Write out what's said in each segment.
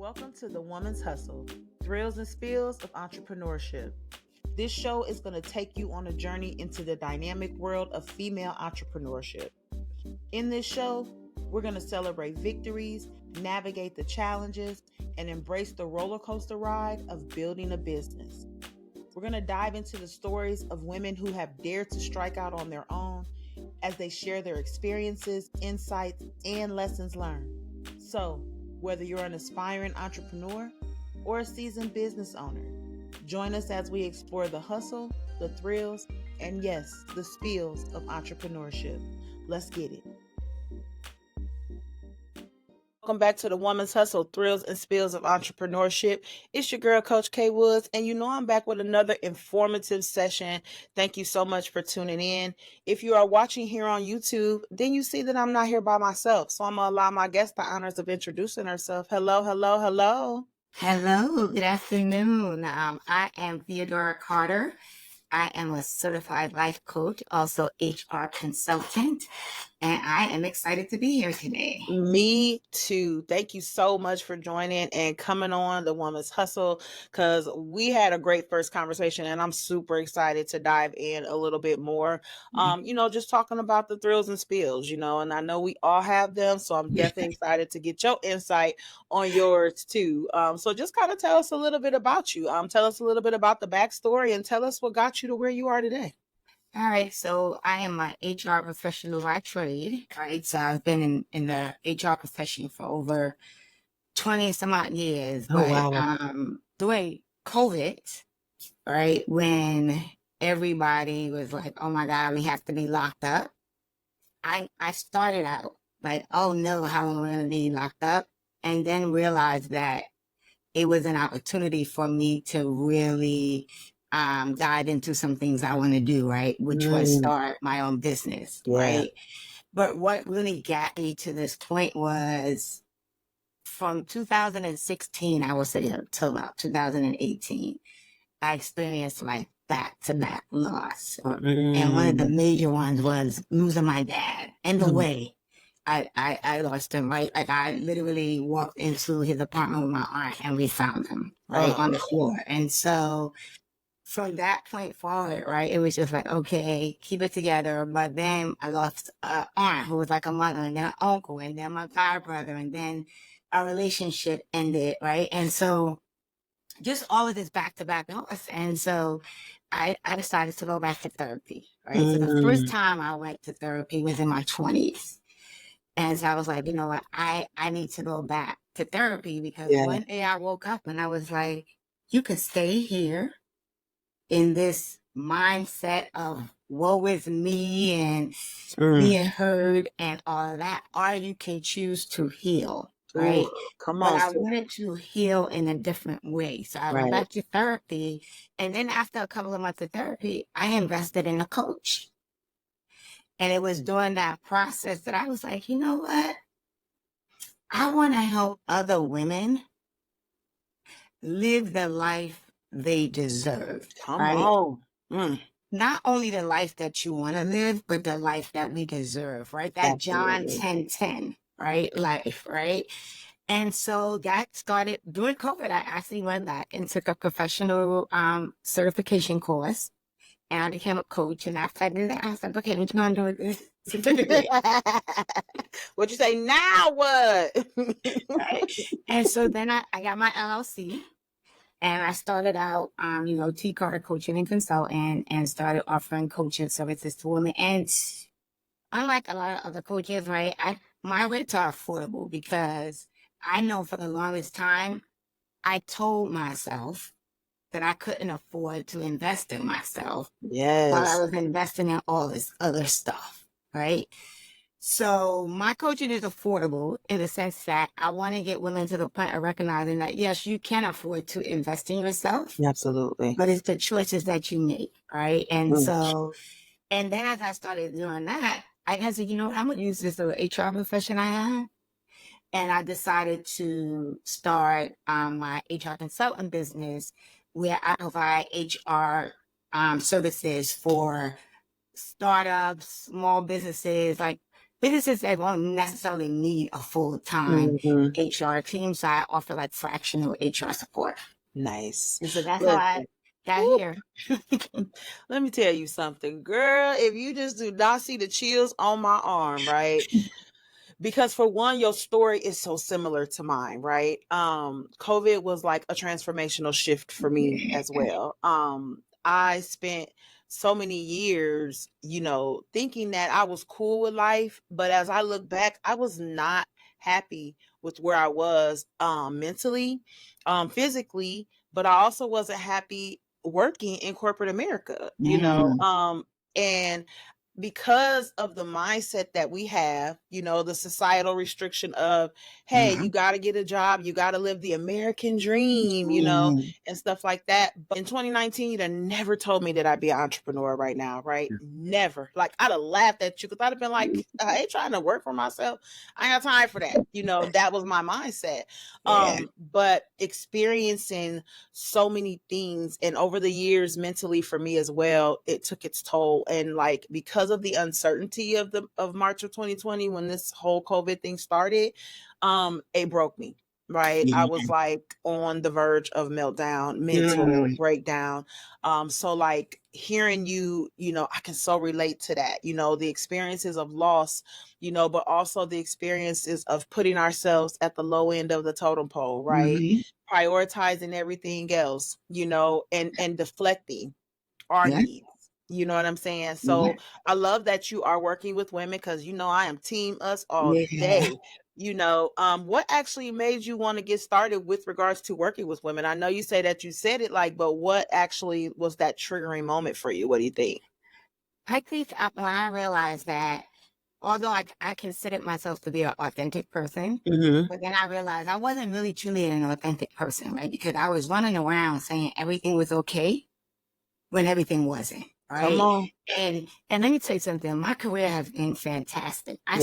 Welcome to The Woman's Hustle, Thrills and Spills of Entrepreneurship. This show is going to take you on a journey into the dynamic world of female entrepreneurship. In this show, we're going to celebrate victories, navigate the challenges, and embrace the roller coaster ride of building a business. We're going to dive into the stories of women who have dared to strike out on their own as they share their experiences, insights, and lessons learned. So, whether you're an aspiring entrepreneur or a seasoned business owner, join us as we explore the hustle, the thrills, and yes, the spills of entrepreneurship. Let's get it. Welcome back to The Woman's Hustle, Thrills and Spills of Entrepreneurship. It's your girl, Coach K Woods, and you know I'm back with another informative session. Thank you so much for tuning in. If you are watching here on YouTube, then you see that I'm not here by myself, so I'm going to allow my guest the honors of introducing herself. Hello. Hello, good afternoon. I am Theodora Carter. I am a certified life coach, also HR consultant, and I am excited to be here today. Me too. Thank you so much for joining and coming on The Woman's Hustle, because we had a great first conversation and I'm super excited to dive in a little bit more. Just talking about the thrills and spills, and I know we all have them, so I'm definitely excited to get your insight on yours too. So just kind of tell us a little bit about you. Tell us a little bit about the backstory and tell us what got you to where you are today. All right, so I am an HR professional by trade, right? So I've been in the HR profession for over 20 some odd years. During COVID, right, when everybody was like, oh my God, we have to be locked up, I started out like, oh no, how am I going to be locked up? And then realized that it was an opportunity for me to really dive into some things I want to do, right? Which was start my own business, right? But what really got me to this point was from 2016, I would say, till about 2018, I experienced like back-to-back loss. And one of the major ones was losing my dad. And the way I lost him, right? Like I literally walked into his apartment with my aunt and we found him right on the floor. And so from that point forward, right, it was just like, okay, keep it together. But then I lost an aunt who was like a mother, and then an uncle, and then my god brother, and then our relationship ended, right? And so just all of this back-to-back loss. And so I decided to go back to therapy, right? So the first time I went to therapy was in my 20s. And so I was like, you know what, I need to go back to therapy because one day I woke up and I was like, you can stay here in this mindset of woe is me and being heard and all of that, or you can choose to heal, right? Come on. But I wanted to heal in a different way. So I went back to therapy. And then after a couple of months of therapy, I invested in a coach. And it was during that process that I was like, you know what? I want to help other women live the life they deserve. Come on. Not only the life that you want to live, but the life that we deserve, right? That John 10:10, right? Life, right? And so that started during COVID. I actually went back and took a professional certification course. And I became a coach, and after I did that, I was like, okay, what you gonna do with this certificate? What'd you say? Now what? Right? And so then I got my LLC, and I started out, T. Carter Coaching and Consultant, and started offering coaching services to women. And unlike a lot of other coaches, right, my rates are affordable because I know for the longest time, I told myself that I couldn't afford to invest in myself while I was investing in all this other stuff, right? So my coaching is affordable in the sense that I want to get women to the point of recognizing that, yes, you can afford to invest in yourself. Absolutely. But it's the choices that you make, right? And so, and then as I started doing that, I said, you know what, I'm going to use this little HR profession I have. And I decided to start my HR consultant business where I provide HR services for startups, small businesses, like businesses that won't necessarily need a full-time HR team, so I offer like fractional HR support. Nice. And so that's how I got here. Let me tell you something, girl. If you just do not see the chills on my arm, right? Because for one, your story is so similar to mine, right? COVID was like a transformational shift for me as well. I spent so many years, thinking that I was cool with life, but as I look back, I was not happy with where I was mentally, physically, but I also wasn't happy working in corporate America, and because of the mindset that we have, the societal restriction of, hey, you got to get a job, you got to live the American dream, and stuff like that. But in 2019, you'd have never told me that I'd be an entrepreneur right now, right? Never. Like, I'd have laughed at you because I'd have been like, I ain't trying to work for myself. I ain't got time for that. That was my mindset. But experiencing so many things, and over the years mentally for me as well, it took its toll. And like, because of the uncertainty of March of 2020, when this whole COVID thing started, it broke me, right? I was like on the verge of meltdown, mental breakdown. So like, hearing you, I can so relate to that, the experiences of loss, but also the experiences of putting ourselves at the low end of the totem pole, right? Prioritizing everything else, and deflecting our needs. You know what I'm saying? So I love that you are working with women, because I am team us all day. What actually made you want to get started with regards to working with women? I know you say that you said it, like, but what actually was that triggering moment for you? What do you think? I think when I realized that, although I considered myself to be an authentic person, but then I realized I wasn't really truly an authentic person, right? Because I was running around saying everything was okay when everything wasn't, right? Come on. And let me tell you something. My career has been fantastic. I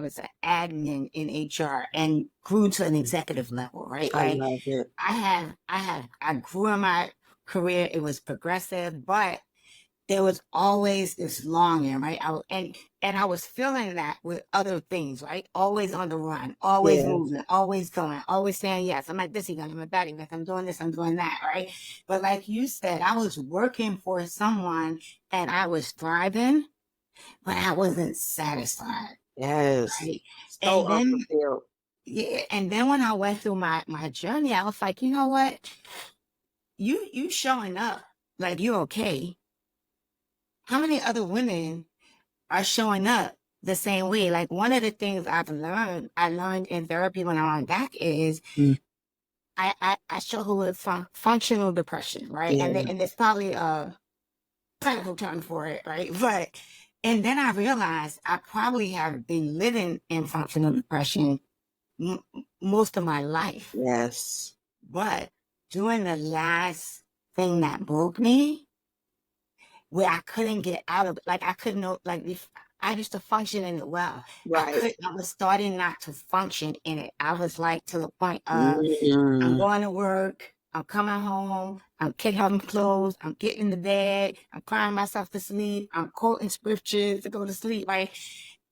was an admin in HR and grew to an executive level, right? I love it. I grew in my career. It was progressive, but there was always this longing, right? And I was feeling that with other things, right? Always on the run, always moving, always going, always saying yes. I'm like this event, I'm at that event, I'm doing this, I'm doing that, right? But like you said, I was working for someone and I was thriving, but I wasn't satisfied. Yes. Right? So And then, unfulfilled. and then when I went through my journey, I was like, you know what? You showing up like you're okay. How many other women are showing up the same way? Like, one of the things I learned in therapy when I went back is I struggle with functional depression, right? And there's probably a technical term for it, right? And then I realized I probably have been living in functional depression most of my life. Yes. But doing the last thing that broke me, where I couldn't get out of it. Like, I couldn't know, like, if I used to function in it well. Right. I was starting not to function in it. I was like, to the point of, I'm going to work, I'm coming home, I'm kicking out my clothes, I'm getting to bed, I'm crying myself to sleep, I'm quoting scriptures to go to sleep, right?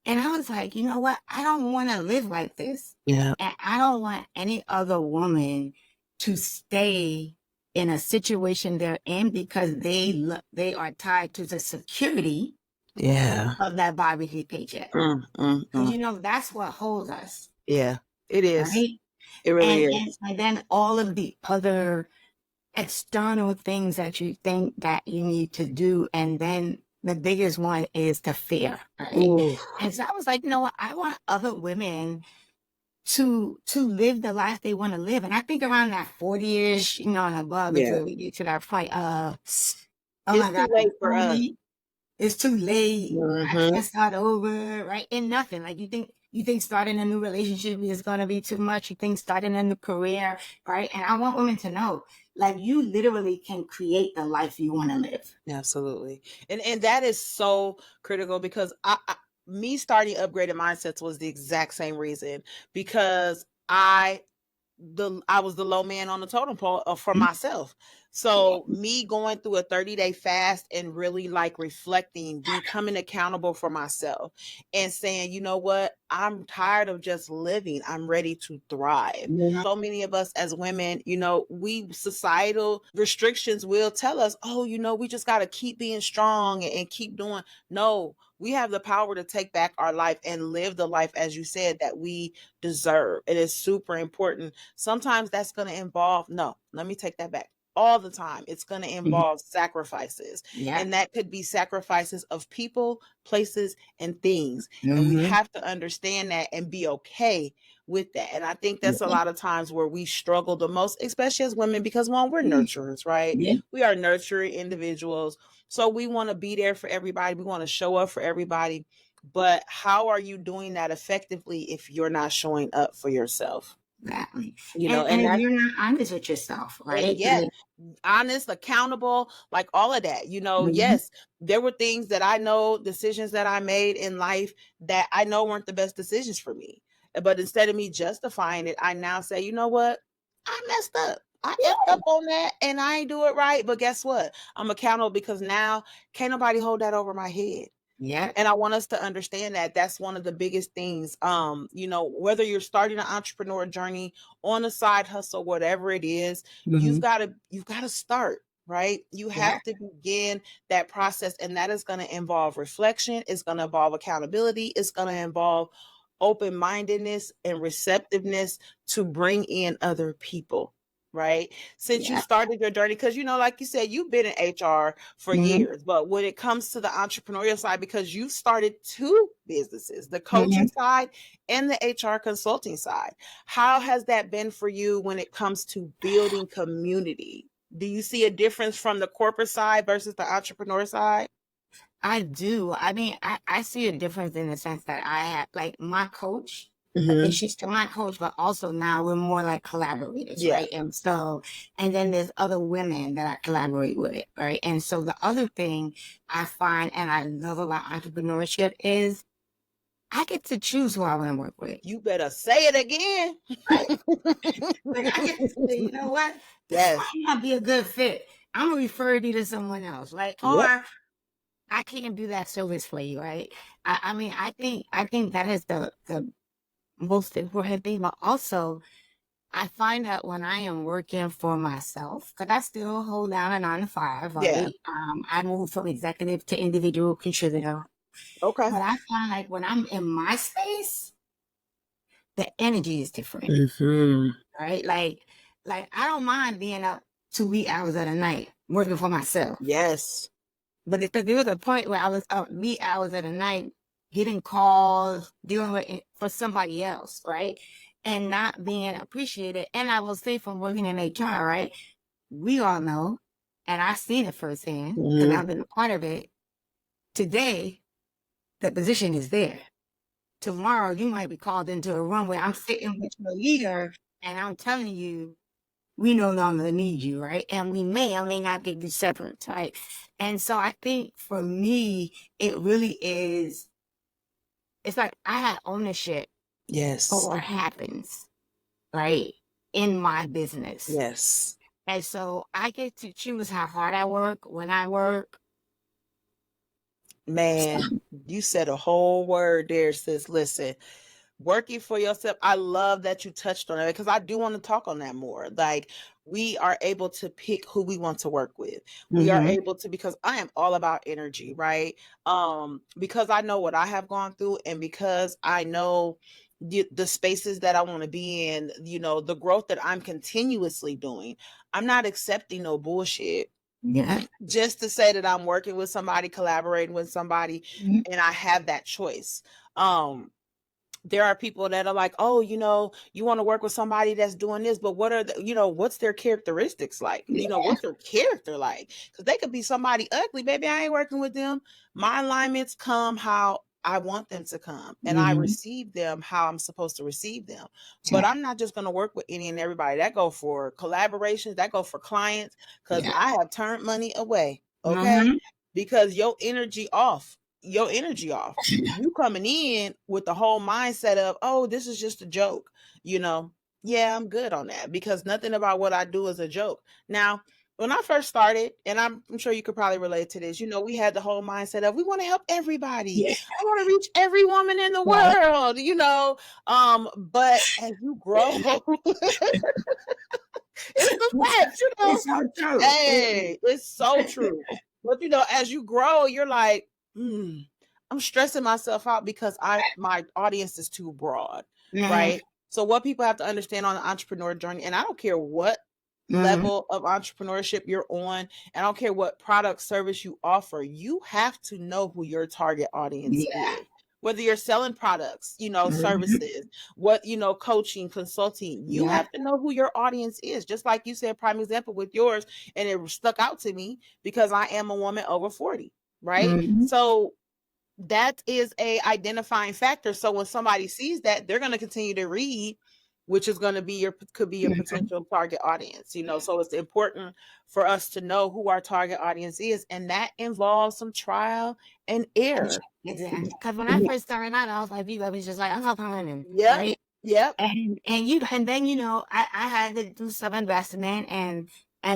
And I was like, you know what? I don't want to live like this. Yeah. And I don't want any other woman to stay in a situation they're in because they are tied to the security of that bi-weekly paycheck. Because that's what holds us. Yeah, it is. Right? It really is. And then all of the other external things that you think that you need to do, and then the biggest one is the fear. Right? And so I was like, I want other women to live the life they want to live. And I think around that 40-ish, and above, until we get to that point, it's too late for us. It's too late. I can't start over, right? And nothing. Like, you think starting a new relationship is gonna be too much. You think starting a new career, right? And I want women to know, like, you literally can create the life you want to live. Absolutely. And that is so critical, because me starting Upgraded Mindsets was the exact same reason, because I was the low man on the totem pole for myself. So me going through a 30-day fast and really like reflecting, becoming accountable for myself and saying, you know what, I'm tired of just living. I'm ready to thrive. So many of us as women, we societal restrictions will tell us, oh, we just got to keep being strong and keep doing. No, we have the power to take back our life and live the life, as you said, that we deserve. It is super important. Sometimes that's going to involve, no, let me take that back. All the time, it's going to involve sacrifices. And that could be sacrifices of people, places, and things. And we have to understand that and be okay with that. And I think that's a lot of times where we struggle the most, especially as women, because one, we're nurturers, right? We are nurturing individuals. So we want to be there for everybody. We want to show up for everybody. But how are you doing that effectively if you're not showing up for yourself? Exactly. And if you're not honest with yourself, right? Yeah. Honest, accountable, like all of that. Yes, there were things that I know, decisions that I made in life that I know weren't the best decisions for me. But instead of me justifying it, I now say, you know what? I messed up. I effed up on that and I ain't do it right. But guess what? I'm accountable because now can't nobody hold that over my head. Yeah. And I want us to understand that that's one of the biggest things. Whether you're starting an entrepreneur journey, on a side hustle, whatever it is, you've got to start, right? You have to begin that process, and that is going to involve reflection. It's going to involve accountability. It's going to involve open-mindedness and receptiveness to bring in other people. Right. Since you started your journey, because, like you said, you've been in HR for years, but when it comes to the entrepreneurial side, because you started two businesses, the coaching side and the HR consulting side, how has that been for you when it comes to building community? Do you see a difference from the corporate side versus the entrepreneur side? I do. I mean, I see a difference in the sense that I have, like, my coach, and she's still my coach, but also now we're more like collaborators, right? And then there's other women that I collaborate with, right? And so the other thing I find and I love about entrepreneurship is I get to choose who I want to work with. You better say it again. Right? Like, I get to say, you know what? This might not be a good fit. I'm gonna refer you to someone else, right? Or I can't do that service for you, right? I mean, I think that is the most important thing, but also I find that when I am working for myself, because I still hold down a 9 to 5, right? I move from executive to individual contributor. Okay. But I find like when I'm in my space, the energy is different, right? Like I don't mind being up 2 hours of the night working for myself. Yes. But if there was a point where I was up 3 hours of the night getting calls, dealing with it for somebody else, right? And not being appreciated. And I will say from working in HR, right? We all know, and I've seen it firsthand, because I've been a part of it. Today, the position is there. Tomorrow, you might be called into a room where I'm sitting with your leader, and I'm telling you, we no longer need you, right? And we may or may not get you separate, right? And so I think for me, it really is, it's like I have ownership of what happens, right, in my business. Yes. And so I get to choose how hard I work, when I work. Man, you said a whole word there, sis. Listen, working for yourself. I love that you touched on it because I do want to talk on that more. Like, we are able to pick who we want to work with. We are able to, because I am all about energy, right? Because I know what I have gone through, and because I know the spaces that I want to be in, the growth that I'm continuously doing. I'm not accepting no bullshit. Just to say that I'm working with somebody, collaborating with somebody, and I have that choice. There are people that are like, oh, you want to work with somebody that's doing this, but what are what's their characteristics like? What's their character like? Because they could be somebody ugly. Baby, I ain't working with them. My alignments come how I want them to come, and I receive them how I'm supposed to receive them. But I'm not just going to work with any and everybody. That go for collaborations, that go for clients, because I have turned money away. Okay. Because your energy off. You coming in with the whole mindset of, oh, this is just a joke. Yeah, I'm good on that, because nothing about what I do is a joke. Now, when I first started, and I'm sure you could probably relate to this, we had the whole mindset of we want to help everybody. Yeah. I want to reach every woman in the world, but as you grow, it's the facts, It's so true. Hey, it's so true. But as you grow, you're like, I'm stressing myself out because my audience is too broad, right? So what people have to understand on the entrepreneur journey, and I don't care what level of entrepreneurship you're on, and I don't care what product service you offer, you have to know who your target audience is. Whether you're selling products, services, what, coaching, consulting, you have to know who your audience is. Just like you said, prime example with yours, and it stuck out to me because I am a woman over 40, right? So that is a identifying factor. So when somebody sees that, they're going to continue to read, which is going to could be your potential target audience, so it's important for us to know who our target audience is. And that involves some trial and error. Exactly. Because when I first started out, I was like, I was just like, I'm helping women. Yep. Right? Yep. And then, I had to do some investment and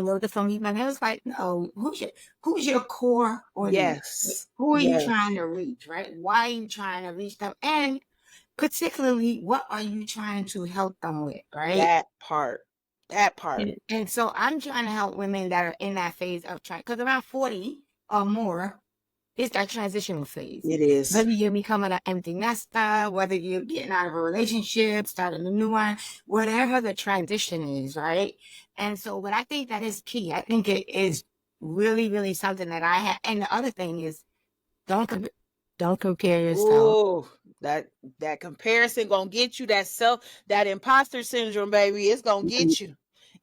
look at some people, and I was like, no, who's your core audience? Yes. Who are you trying to reach, right? Why are you trying to reach them? And particularly, what are you trying to help them with, right? That part. And so I'm trying to help women that are in that phase of trying, because around 40 or more, it's that transitional phase. It is. Whether you're becoming an empty nester, whether you're getting out of a relationship, starting a new one, whatever the transition is, right? And so what I think that is key, I think it is really, really something that I have. And the other thing is, don't compare yourself. Oh, that comparison gonna get you, that imposter syndrome, baby. It's gonna get you.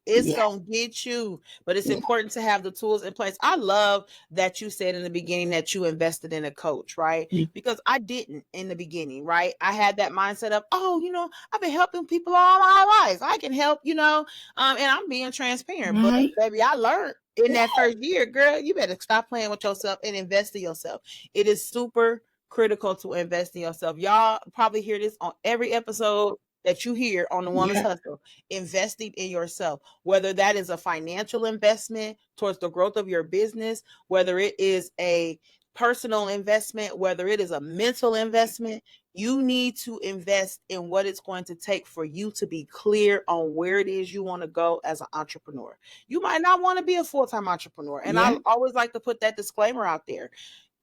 It's gonna get you. But it's important to have the tools in place. I love that you said in the beginning that you invested in a coach, right? Because I didn't in the beginning, right? I had that mindset of, I've been helping people all my life. I can help, and I'm being transparent. But baby, I learned in that first year, girl, you better stop playing with yourself and invest in yourself. It is super critical to invest in yourself. Y'all probably hear this on every episode that you hear on the Woman's Hustle. Investing in yourself, whether that is a financial investment towards the growth of your business, whether it is a personal investment, whether it is a mental investment, you need to invest in what it's going to take for you to be clear on where it is you want to go as an entrepreneur. You might not want to be a full-time entrepreneur. And I always like to put that disclaimer out there.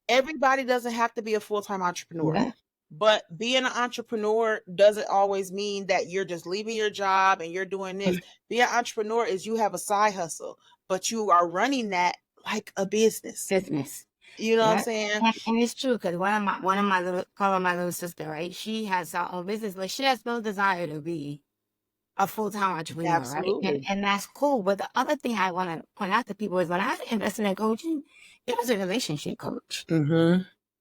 Everybody doesn't have to be a full-time entrepreneur. But being an entrepreneur doesn't always mean that you're just leaving your job and you're doing this. Being an entrepreneur is you have a side hustle, but you are running that like a business. You know what I'm saying? And it's true, because one of my little sister, right? She has her own business, but she has no desire to be a full-time entrepreneur, Absolutely. right? And that's cool. But the other thing I want to point out to people is when I invested in coaching, it was a relationship coach,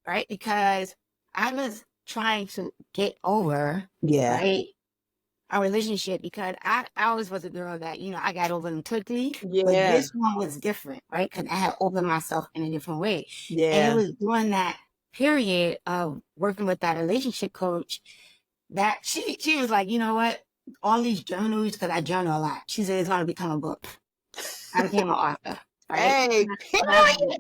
right? Because I was trying to get over, right, a relationship, because I always was a girl that, I got over them quickly. But this one was different, right? Because I had opened myself in a different way. And it was during that period of working with that relationship coach that she was like, you know what? All these journals, because I journal a lot. She said it's going to become a book. I became an author. Right? Hey, period.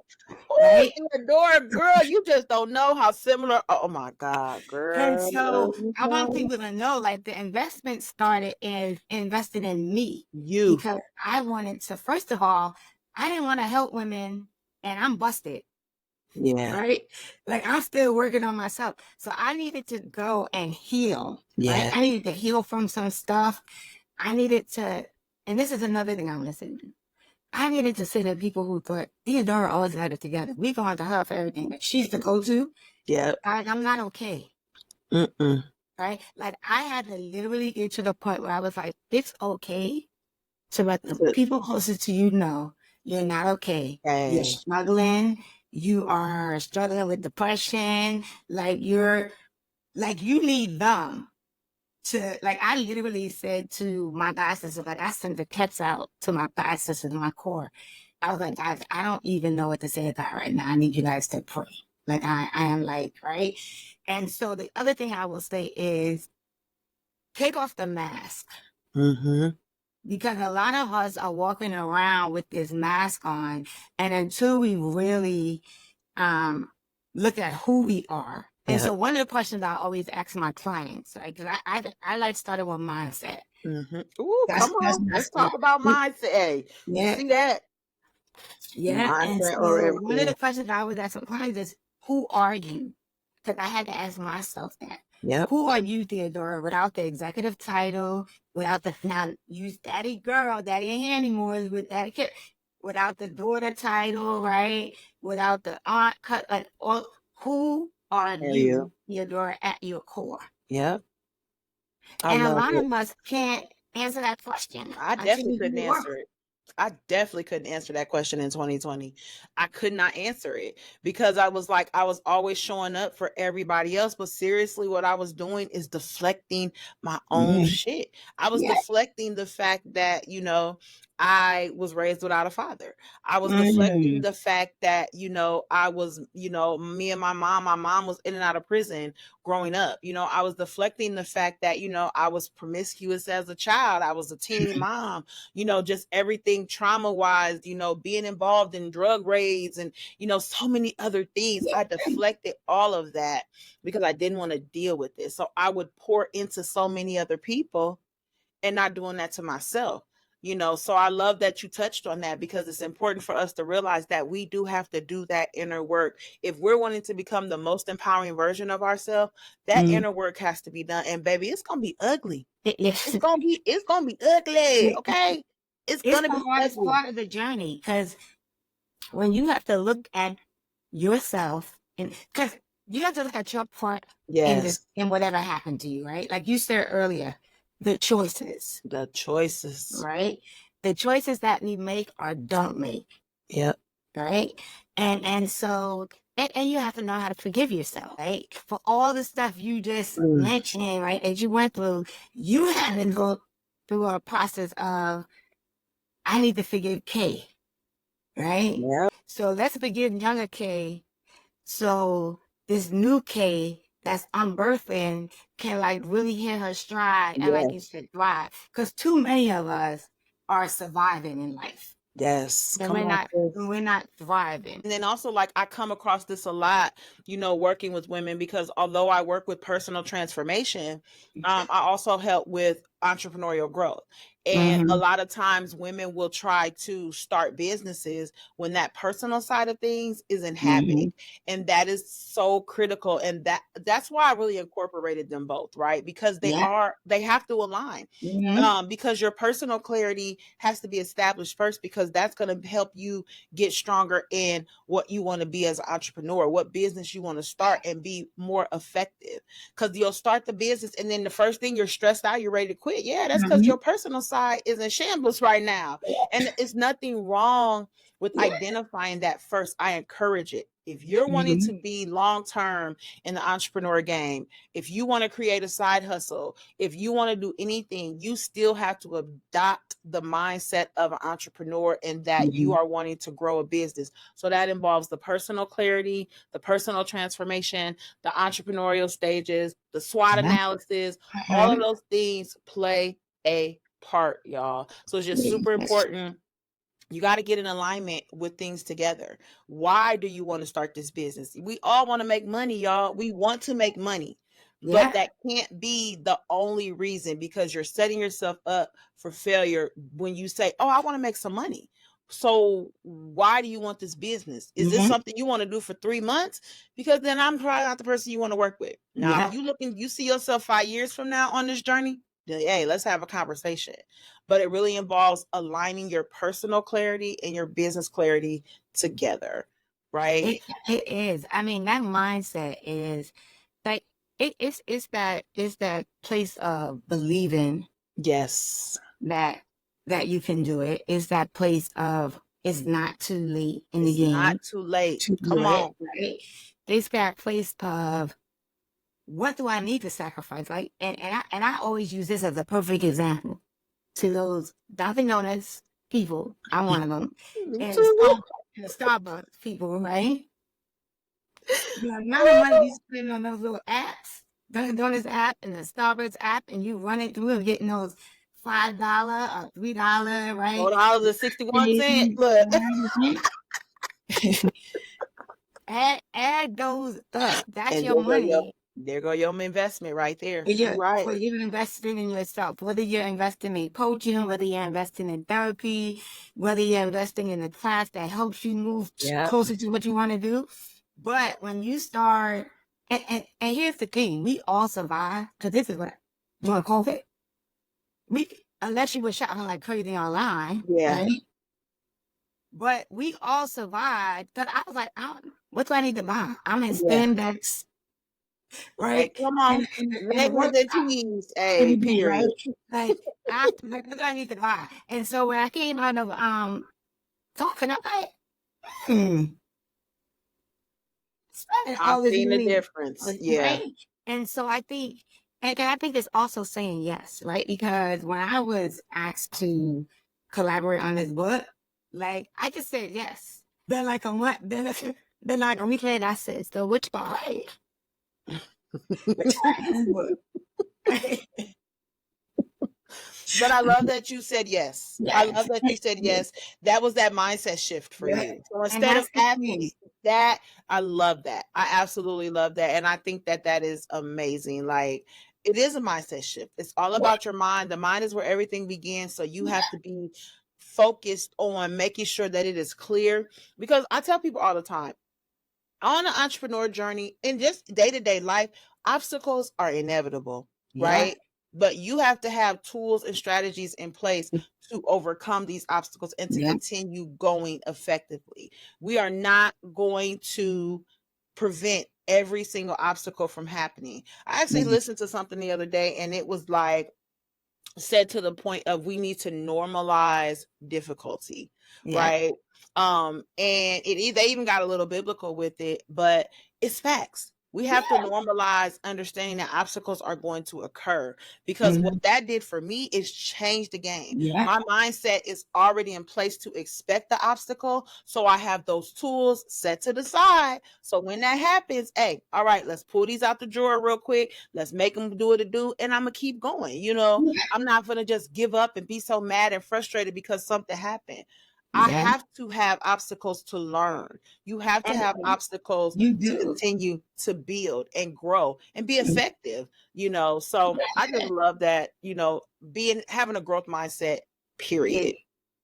Right? Theodora, girl, you just don't know how similar. Oh my God, girl. And so I want people to know, like, the investment started in investing in me. Because I wanted to, first of all, I didn't want to help women, and I'm busted. Right? Like, I'm still working on myself. So I needed to go and heal. Right? I needed to heal from some stuff. I needed to, and this is another thing I want to say. I needed to say to people who thought Theodora always had it together. We go on to her for everything. But she's the go-to. I'm not okay. Right? Like, I had to literally get to the point where I was like, it's okay to let the people closest to you know you're not okay. You're struggling. You are struggling with depression. Like, you need them to, like, I literally said to my god sisters, like, I sent the text out to my god sisters in my core. I was like, guys, I don't even know what to say about right now. I need you guys to pray. Like, I am like, right? And so the other thing I will say is take off the mask. because a lot of us are walking around with this mask on, and until we really look at who we are. And so one of the questions I always ask my clients, right? Because I like starting with mindset. Ooh, come on. Let's talk about mindset. You see that? Yeah. And so one of the questions I always ask my clients is, who are you? Because I had to ask myself that. Yep. Who are you, Theodora, without the executive title, without the, now use daddy girl, daddy ain't here anymore, with that kid, without the daughter title, right? Without the aunt cut, like, all, who are you, Theodora, at your core? Yep. And a lot of us can't answer that question. I definitely couldn't answer it. I definitely couldn't answer that question in 2020. I could not answer it because I was like, I was always showing up for everybody else. But seriously, what I was doing is deflecting my own shit. I was deflecting the fact that, you know, I was raised without a father. I was deflecting the fact that, you know, I was, you know, me and my mom was in and out of prison growing up. You know, I was deflecting the fact that, you know, I was promiscuous as a child. I was a teen mom, you know, just everything trauma wise, you know, being involved in drug raids and, you know, so many other things. I deflected all of that because I didn't want to deal with it. So I would pour into so many other people and not doing that to myself. You know, so I love that you touched on that because it's important for us to realize that we do have to do that inner work. If we're wanting to become the most empowering version of ourselves, that inner work has to be done. And baby, it's gonna be ugly. It's gonna be ugly. Okay. It's gonna be ugly. It's part of the journey, because when you have to look at yourself, and because you have to look at your part in whatever happened to you, right? Like you said earlier, the choices, right? The choices that we make or don't make. Yep. Right. And so, and you have to know how to forgive yourself, right? For all the stuff you just mentioned, right? As you went through, you had to go through a process of, I need to forgive Kay, right? Yep. So let's forgive younger Kay. So this new Kay that's unbirthing can like really hit her stride and like you said, thrive. Because too many of us are surviving in life. Yes. And we're not thriving. And then also, like, I come across this a lot, you know, working with women, because although I work with personal transformation, I also help with entrepreneurial growth. And a lot of times women will try to start businesses when that personal side of things isn't happening. And that is so critical. And that's why I really incorporated them both, right? Because they have to align. Because your personal clarity has to be established first, because that's going to help you get stronger in what you want to be as an entrepreneur, what business you want to start, and be more effective. Because you'll start the business and then the first thing, you're stressed out, you're ready to quit. Yeah, that's because your personal side is in shambles right now. And it's nothing wrong with identifying that first. I encourage it. If you're wanting to be long-term in the entrepreneur game, if you want to create a side hustle, if you want to do anything, you still have to adopt the mindset of an entrepreneur, and that you are wanting to grow a business. So that involves the personal clarity, the personal transformation, the entrepreneurial stages, the SWOT analysis. All of those things play a part, y'all. So it's just super important. You got to get in alignment with things together. Why do you want to start this business? We all want to make money, y'all. We want to make money. But that can't be the only reason, because you're setting yourself up for failure when you say, oh, I want to make some money. So why do you want this business? Is this something you want to do for 3 months? Because then I'm probably not the person you want to work with. Now, if you see yourself 5 years from now on this journey, then, hey, let's have a conversation. But it really involves aligning your personal clarity and your business clarity together, right? It is. I mean, that mindset is like, it's that place of believing that you can do it. It's that place of, it's not too late in the game. Not too late. Come on. Right? It's that place of, what do I need to sacrifice? Like, and I always use this as a perfect example to those Dunkin' Donuts people. I'm one of them. And the Starbucks people, right? The amount of money you spend on those little apps, Dunkin' Donuts app and the Starbucks app, and you run it through and getting those $5 or $3, right? $4.61. Look. add those up. That's And your money. there go your investment right there. You're right. For you investing in yourself, whether you're investing in coaching, whether you're investing in therapy, whether you're investing in a class that helps you move closer to what you want to do. But when you start, and here's the thing, we all survive, because this is what during COVID, unless you were shopping like crazy online, right? But we all survived. But I was like, what do I need to buy? I'm in spandex, right? Come on, leggings and tees, period. Right? Like, what do I need to buy? And so when I came out of talking, I'm like, spending all this seen the money, difference. right? And so I think, and I think it's also saying yes, right? Because when I was asked to collaborate on this book, like I just said yes. Then like a month, then like a week later, I said, so which part? But I love that you said yes. I love that you said yes. That was that mindset shift for you. So instead of asking that, I love that. I absolutely love that. And I think that that is amazing. Like, it is a mindset shift. It's all about your mind. The mind is where everything begins. So you have to be focused on making sure that it is clear. Because I tell people all the time, on an entrepreneur journey, in just day-to-day life, obstacles are inevitable, right? But you have to have tools and strategies in place to overcome these obstacles and to continue going effectively. We are not going to prevent every single obstacle from happening. I actually listened to something the other day, and it was like, said to the point of, we need to normalize difficulty, right? And they even got a little biblical with it, but it's facts. We have to normalize understanding that obstacles are going to occur, because what that did for me is change the game. My mindset is already in place to expect the obstacle. So I have those tools set to the side. So when that happens, hey, all right, let's pull these out the drawer real quick. Let's make them do what it do. And I'm going to keep going. You know, I'm not going to just give up and be so mad and frustrated because something happened. I have to have obstacles to learn. You have to have obstacles to continue to build and grow and be effective, you know. So I just love that, you know, having a growth mindset, period.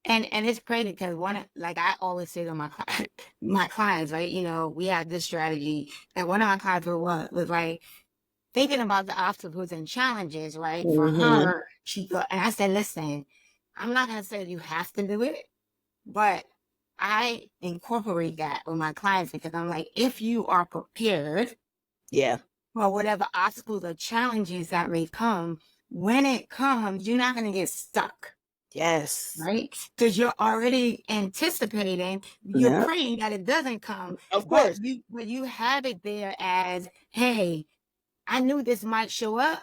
And it's crazy because like I always say to my clients, right? You know, we have this strategy, and one of my clients was like thinking about the obstacles and challenges, right? For her, and I said, listen, I'm not gonna say you have to do it, but I incorporate that with my clients, because I'm like, if you are prepared, for whatever obstacles or challenges that may come, when it comes, you're not going to get stuck. Right? Because you're already anticipating, you're praying that it doesn't come. Of course. But you have it there as, hey, I knew this might show up.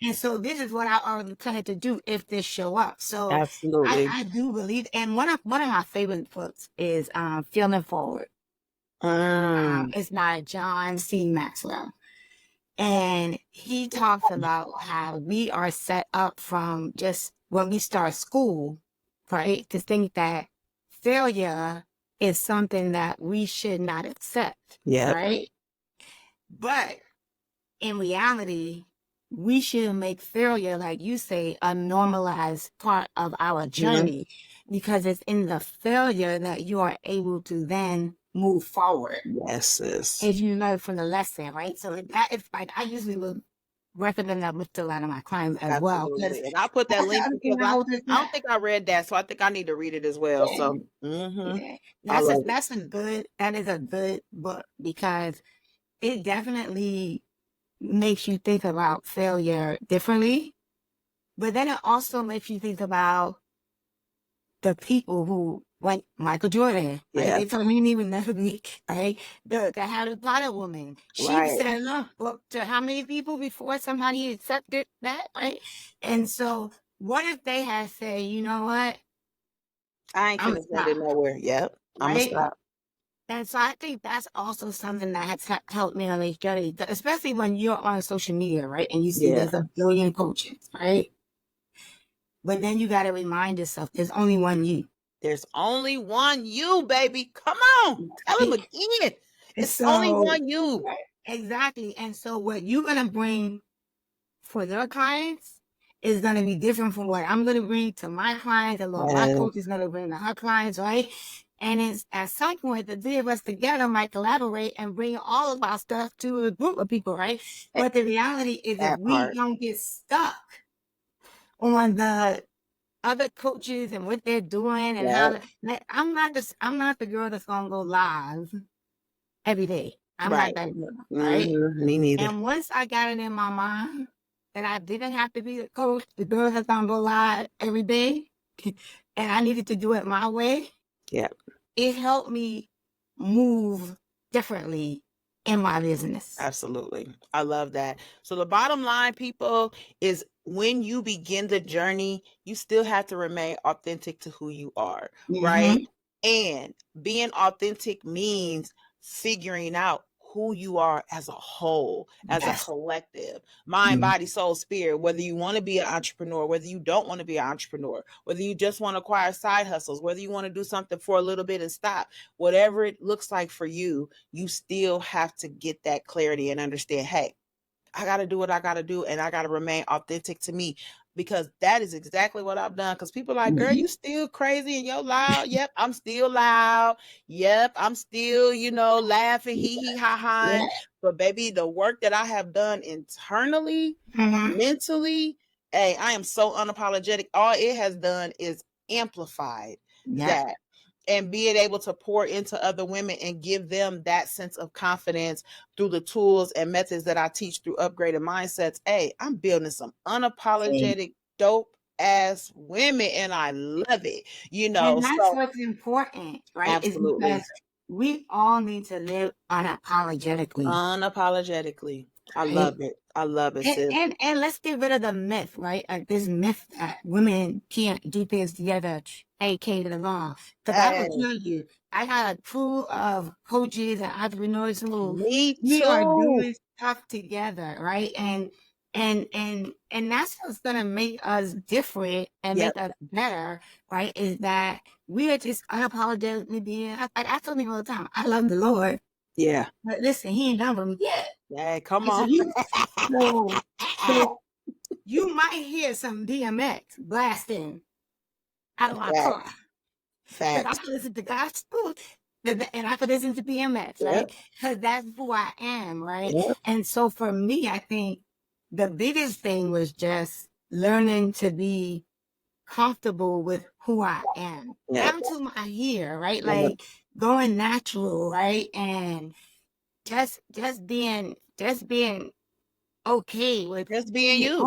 And so this is what I already planned to do if this show up. So absolutely, I do believe. And one of my favorite books is Feeling Forward. It's by John C. Maxwell. And he talks about how we are set up from just when we start school, right, to think that failure is something that we should not accept. Right? But in reality, we should make failure, like you say, a normalized part of our journey, because it's in the failure that you are able to then move forward. If you learn from the lesson, right? So that is like, I usually will recommend that book to a lot of my clients as well. And I'll put that link, because I don't think I read that, so I think I need to read it as well. So that is a good book, because it definitely makes you think about failure differently, but then it also makes you think about the people who, like Michael Jordan, right? They told me he would never be, right? The Harry Potter woman, she said, look, to how many people before somebody accepted that, right? And so what if they had said, you know what? I ain't gonna send it nowhere. I'm gonna stop. And so I think that's also something that has helped me on this journey, especially when you're on social media, right? And you see there's a billion coaches, right? But then you got to remind yourself, there's only one you. There's only one you, baby. Come on. Tell them again. It's only one you. Exactly. And so what you're going to bring for your clients is going to be different from what I'm going to bring to my clients and what my coach is going to bring to her clients, right? And it's at some point, the three of us together might collaborate and bring all of our stuff to a group of people, right? But the reality is that we don't get stuck on the other coaches and what they're doing and how I'm not the girl that's gonna go live every day. I'm not that girl, right? Me neither. And once I got it in my mind that I didn't have to be the coach, the girl that's gonna go live every day, and I needed to do it my way. It helped me move differently in my business. Absolutely. I love that. So the bottom line, people, is when you begin the journey, you still have to remain authentic to who you are, right? And being authentic means figuring out who you are as a whole, as a collective, mind, body, soul, spirit, whether you want to be an entrepreneur, whether you don't want to be an entrepreneur, whether you just want to acquire side hustles, whether you want to do something for a little bit and stop, whatever it looks like for you, you still have to get that clarity and understand, hey, I got to do what I got to do, and I got to remain authentic to me, because that is exactly what I've done. Because people are like, girl, you still crazy and you're loud. Yep, I'm still loud. Yep, I'm still, laughing, hee ha ha. But baby, the work that I have done internally, mentally, hey, I am so unapologetic. All it has done is amplified that. And being able to pour into other women and give them that sense of confidence through the tools and methods that I teach through upgraded mindsets. Hey, I'm building some unapologetic, dope ass women, and I love it. And that's what's important, right? Absolutely. Is because we all need to live unapologetically. Unapologetically. I love it. I love it, sis. And let's get rid of the myth, right? Like this myth that women can't do things together, AK to the law. Because I will tell you, I got a crew of coaches and entrepreneurs who we are doing stuff together, right? And that's what's gonna make us different and make us better, right? Is that we are just unapologetically being. I tell people all the time, I love the Lord. Yeah. But listen, He ain't done for me yet. Yeah, come on. So you might hear some DMX blasting out of my car. Fact. I can listen to gospel and I can listen to DMX, right? Because that's who I am, right? And so for me, I think the biggest thing was just learning to be comfortable with who I am. Down to my hair, right? Like going natural, right? And just being okay with just being you,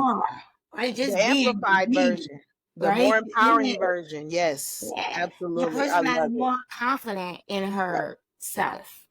right? Just the amplified version, the more empowering version. Yes, absolutely. The person that's more confident in herself,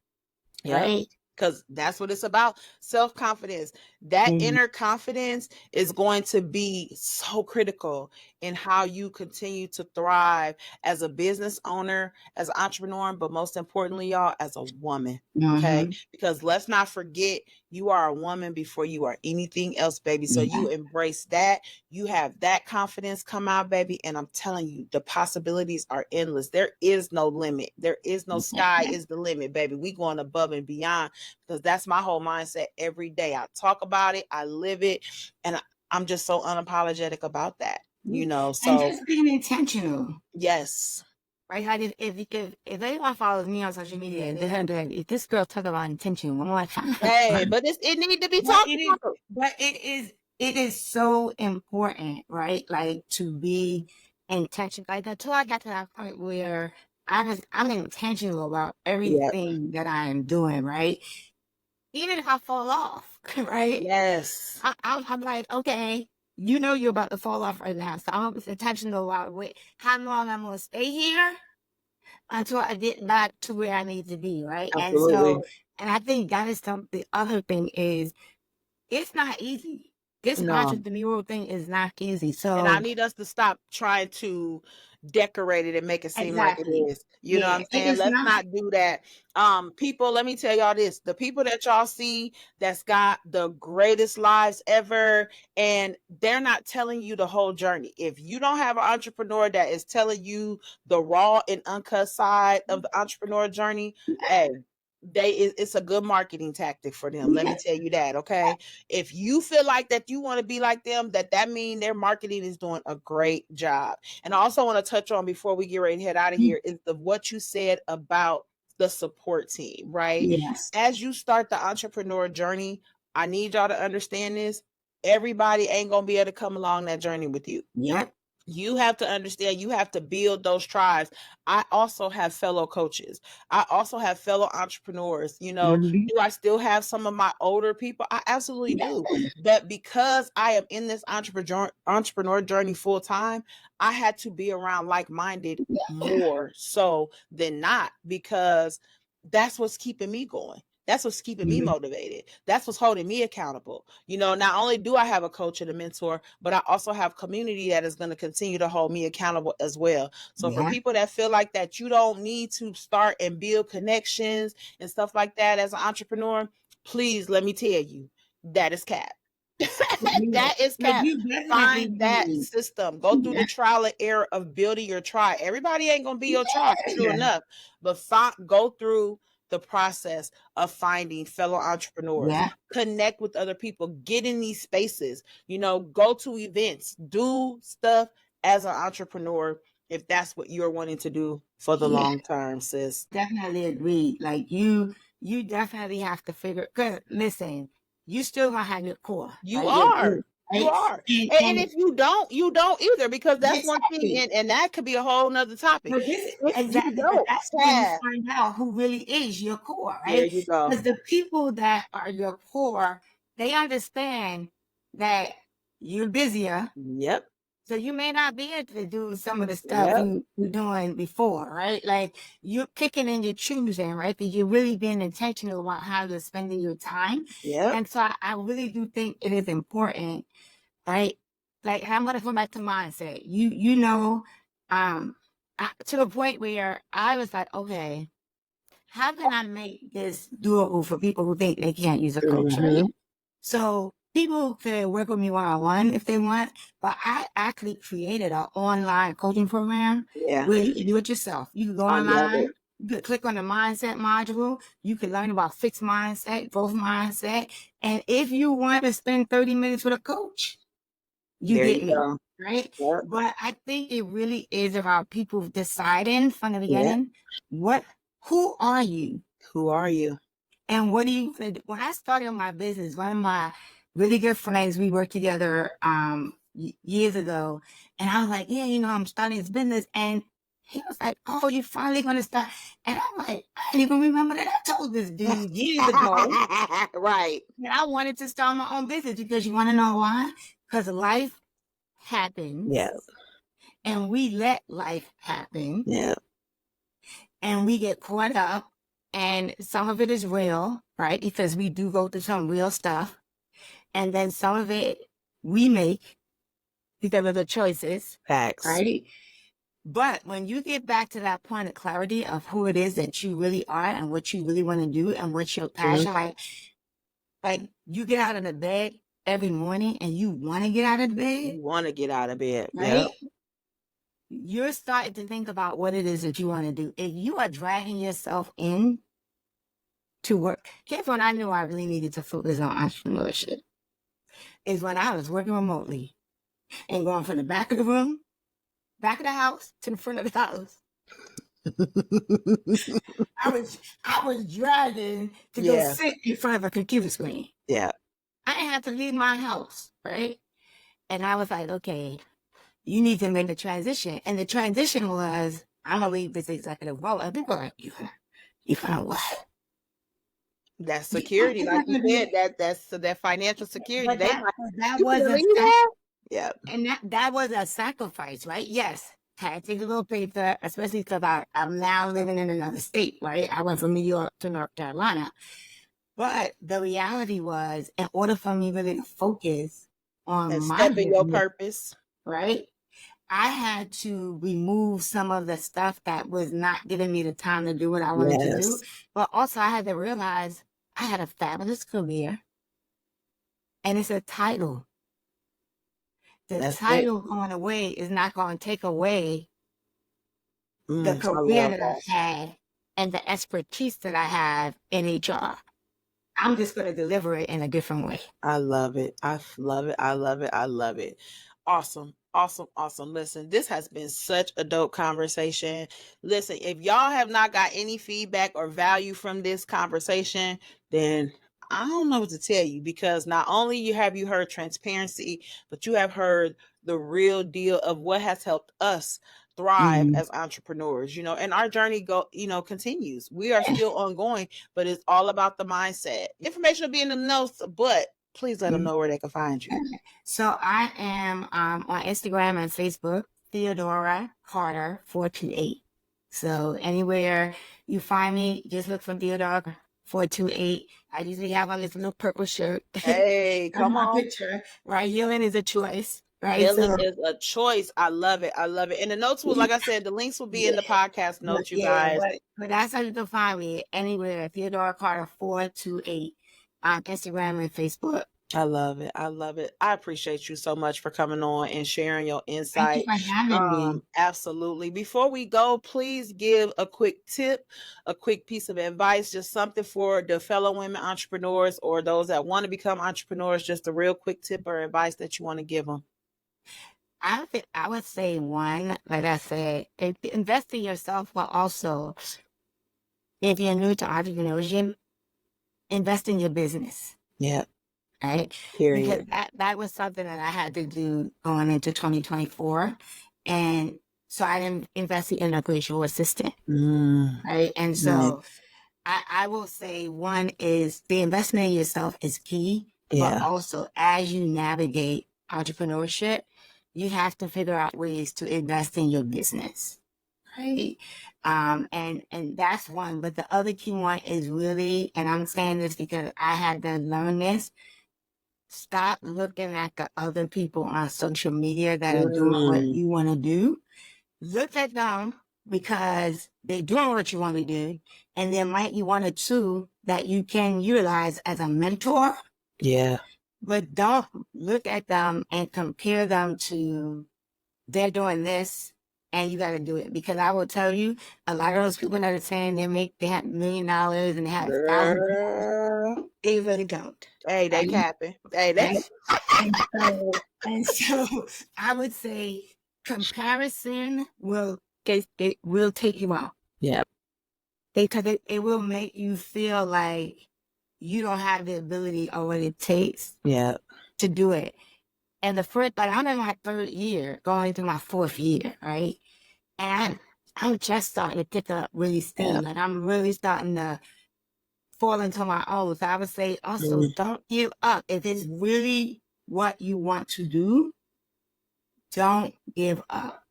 right? Because that's what it's about. Self-confidence. That inner confidence is going to be so critical in how you continue to thrive as a business owner, as an entrepreneur, but most importantly, y'all, as a woman. Okay. Because let's not forget, you are a woman before you are anything else, baby. So you embrace that. You have that confidence come out, baby. And I'm telling you, the possibilities are endless. There is no limit. There is no sky is the limit, baby. We going above and beyond, because that's my whole mindset every day. I talk about it. I live it. And I'm just so unapologetic about that, So and just being intentional. Yes. Right? Like if anyone follows me on social media, they're like, if this girl talk about intention one more time. Hey, but it needs to be talked about. But it is so important, right? Like to be intentional. Like until I got to that point where I'm intentional about everything that I am doing, right? Even if I fall off, right? Yes. I'm like, okay, you're about to fall off right now. So I'm intentional about how long I'm going to stay here until I get back to where I need to be, right? Absolutely. And I think that is the other thing is, it's not easy. This entrepreneurial thing is not easy. So, and I need us to stop trying to decorate it and make it seem like it Exactly. is. You know what I'm It saying? is Let's not. not do that. People, let me tell y'all this. The people that y'all see that's got the greatest lives ever, and they're not telling you the whole journey. If you don't have an entrepreneur that is telling you the raw and uncut side of the entrepreneur journey, hey, it's a good marketing tactic for them. Let me tell you that. Okay, if you feel like that you want to be like them, that means their marketing is doing a great job. And I also want to touch on, before we get ready to head out of here, is what you said about the support team, right? Yes. As you start the entrepreneur journey, I need y'all to understand this. Everybody ain't gonna be able to come along that journey with you. Yep. You have to understand, you have to build those tribes. I also have fellow coaches. I also have fellow entrepreneurs. You know, do I still have some of my older people? I absolutely do. But because I am in this entrepreneur journey full time, I had to be around like-minded more so than not, because that's what's keeping me going. That's what's keeping me motivated. That's what's holding me accountable. You know, not only do I have a coach and a mentor, but I also have community that is going to continue to hold me accountable as well. So for people that feel like that you don't need to start and build connections and stuff like that as an entrepreneur, please let me tell you, that is cap. That is cap. Find that system. Go through the trial and error of building your tribe. Everybody ain't going to be your tribe, true enough, but go through the process of finding fellow entrepreneurs, connect with other people, get in these spaces, you know, go to events, do stuff as an entrepreneur if that's what you're wanting to do for the long term, sis. Definitely agree. Like you definitely have to figure, because listen, you still gonna have your core. You right? are. You are. And if you don't either, because that's one thing, and that could be a whole nother topic. Exactly. That's when you find out who really is your core, right? There you go. Because the people that are your core, they understand that you're busier. Yep. So you may not be able to do some of the stuff you were doing before, right? Like you're picking and you're choosing, right? But you're really being intentional about how you're spending your time. And so I really do think it is important, right? Like I'm gonna go back to mindset. You know, to the point where I was like, okay, how can I make this doable for people who think they can't use a coach, right? So people can work with me one-on-one if they want, but I actually created an online coaching program where you can do it yourself. You can go online, you can click on the mindset module, you can learn about fixed mindset, growth mindset, and if you want to spend 30 minutes with a coach, you get me, right? But I think it really is about people deciding from the beginning, who are you? Who are you? And what do you, when I started my business, one of my really good friends, we worked together years ago, and I was like, yeah, you know, I'm starting this business, and he was like, oh, you're finally going to start. And I'm like, I didn't even remember that I told this dude years ago. Right. And I wanted to start my own business, because you want to know why? Because life happens. And we let life happen. And we get caught up. And some of it is real, right? Because we do go through some real stuff. And then some of it we make because of the choices. Facts. Right? But when you get back to that point of clarity of who it is that you really are and what you really want to do and what your passion, like you get out of the bed every morning and you want to get out of the bed. You want to get out of bed. Right? You're starting to think about what it is that you want to do. If you are dragging yourself in to work, here's when I knew I really needed to focus on entrepreneurship, is when I was working remotely and going from the back of the room, back of the house, to the front of the house. I was driving to go sit in front of a computer screen. I had to leave my house, right? And I was like, okay, you need to make the transition. And the transition was, I'm gonna leave this executive role. And people are like, you found what? That's security, like you said. That's that financial security. But that was and that was a sacrifice, right? Yes, had to take a little paper, especially because I'm now living in another state, right? I went from New York to North Carolina. But the reality was, in order for me really to focus on and my step in your purpose, right? I had to remove some of the stuff that was not giving me the time to do what I wanted to do. But also I had to realize I had a fabulous career and it's a title. The title going away is not going to take away the career that I had and the expertise that I have in HR. I'm just going to deliver it in a different way. I love it. I love it. I love it. I love it. Awesome. Awesome. Awesome. Listen, this has been such a dope conversation. Listen, if y'all have not got any feedback or value from this conversation, then I don't know what to tell you, because not only you heard transparency, but you have heard the real deal of what has helped us thrive as entrepreneurs, and our journey continues. We are still ongoing, but it's all about the mindset. Information will be in the notes, but please let them know where they can find you. So I am on Instagram and Facebook, Theodora Carter 428. So anywhere you find me, just look for Theodora 428. I usually have on this little purple shirt. Hey, come on. Picture, right? Healing is a choice. Right? Healing is a choice. I love it. I love it. And the notes will, like I said, the links will be in the podcast notes, you guys. But that's how you can find me anywhere. Theodora Carter 428 on Instagram and Facebook. I love it. I love it. I appreciate you so much for coming on and sharing your insight. Thank you for having me. Absolutely. Before we go, please give a quick tip, a quick piece of advice, just something for the fellow women entrepreneurs or those that want to become entrepreneurs, just a real quick tip or advice that you want to give them. I would say one, like I said, invest in yourself, but also if you're new to entrepreneurship, invest in your business. Yeah. Right? Period. Because that was something that I had to do going into 2024. And so I didn't invest in a virtual assistant. Right. And so I will say one is the investment in yourself is key. But also as you navigate entrepreneurship, you have to figure out ways to invest in your business. Right. And that's one. But the other key one is really, and I'm saying this because I had to learn this, stop looking at the other people on social media that are doing what you want to do. Look at them because they're doing what you want to do. And there might be one or two that you can utilize as a mentor. Yeah. But don't look at them and compare them to they're doing this and you got to do it. Because I will tell you, a lot of those people that are saying they have $1 million and they have thousands, they really don't. Hey, they capping. Hey, that's and so I would say comparison will take you out. Yeah. Because it will make you feel like you don't have the ability or what it takes to do it. And the first, like I'm in my third year, going into my fourth year, right? And I'm just starting to pick up really steam. Like I'm really starting to fall into my own. So I would say also don't give up. If it's really what you want to do, don't give up.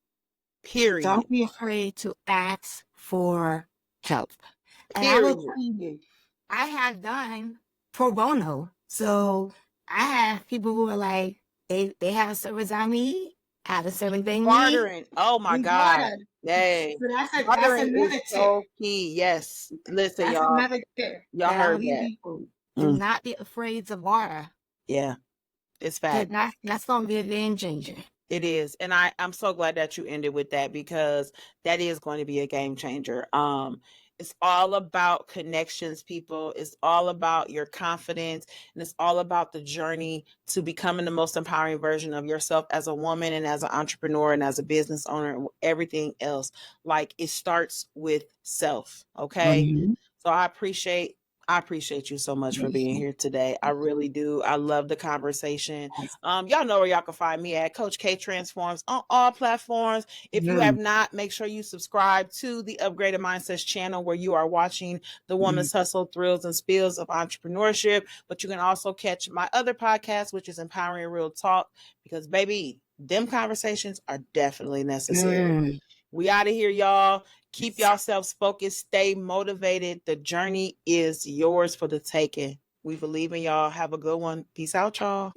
Period. Don't be afraid to ask for help. And I will tell you, I have done pro bono. So I have people who are like, they have a service I need, have a certain thing. Bartering. Oh my God. Yay. So that's another tip. So key. Yes. Listen, that's y'all. Another tip. Y'all heard that. Do not be afraid to barter. Yeah. It's fact. That's going to be a game changer. It is. And I'm so glad that you ended with that, because that is going to be a game changer. It's all about connections, people. It's all about your confidence, and it's all about the journey to becoming the most empowering version of yourself as a woman and as an entrepreneur and as a business owner and everything else. Like, it starts with self. Okay. So I appreciate you so much for being here today. I really do. I love the conversation. Y'all know where y'all can find me at Coach K Transforms on all platforms. If you have not, make sure you subscribe to the Upgraded Mindsets channel, where you are watching the Woman's Hustle, Thrills and Spills of Entrepreneurship. But you can also catch my other podcast, which is Empowering Real Talk, because baby, them conversations are definitely necessary. We out of here, y'all. Keep yourselves focused. Stay motivated. The journey is yours for the taking. We believe in y'all. Have a good one. Peace out, y'all.